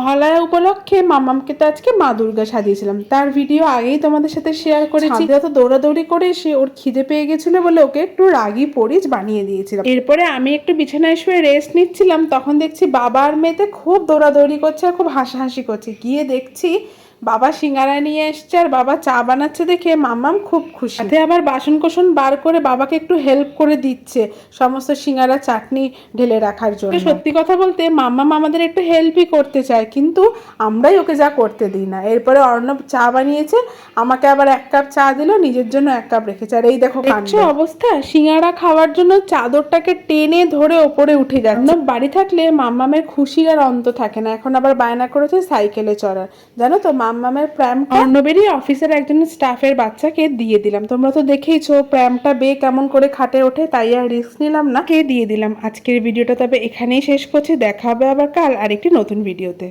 মহালয়া উপলক্ষে মামামকে তো আজকে মা দুর্গা সাজিয়েছিলাম, তার ভিডিও আগেই তোমাদের সাথে শেয়ার করেছি। তো দৌড়াদৌড়ি করে এসে ওর খিদে পেয়ে গেছিল বলে ওকে একটু রাগি পরিজ বানিয়ে দিয়েছিলাম। এরপরে আমি একটু বিছানায় শুয়ে রেস্ট নিচ্ছিলাম, তখন দেখছি বাবা আর মেয়েতে খুব দৌড়াদৌড়ি করছে আর খুব হাসাহাসি করছে। গিয়ে দেখছি বাবা সিঙ্গারা নিয়ে এসছে আর বাবা চা বানাচ্ছে দেখে মাম্মাম খুব খুশি। সাথে আবার বাসন কোসন বার করে বাবাকে একটু হেল্প করে দিচ্ছে সমস্ত সিঙ্গারা চাটনি ঢেলে রাখার জন্য। সত্যি কথা বলতে মাম্মাম আমাদের একটু হেল্পই করতে চায়, কিন্তু আমরাই ওকে যা করতে দিই না। এরপরে অর্ণব চা বানিয়েছে, আমাকে আবার 1 কাপ চা দিল, নিজের জন্য 1 কাপ রেখেছে। আর এই দেখো কাণ্ড অবস্থা, সিঙ্গারা খাওয়ার জন্য চাদরটাকে টেনে ধরে ওপরে উঠে যায়। অর্ণব বাড়ি থাকলে মাম্মামের খুশির আর অন্ত থাকে না। এখন আবার বায়না করেছে সাইকেলে চড়ার। জানো তো মাম্মামের প্র্যামটা অর্ণবেরই অফিসের একজন স্টাফের বাচ্চাকে দিয়ে দিলাম। তোমরা তো দেখেইছো প্র্যামটা বে কেমন করে খাটে ওঠে, তাই আর রিস্ক নিলাম না, কে দিয়ে দিলাম। আজকের ভিডিওটা তবে এখানেই শেষ করছি, দেখা হবে আবার কাল আরেকটি নতুন ভিডিওতে।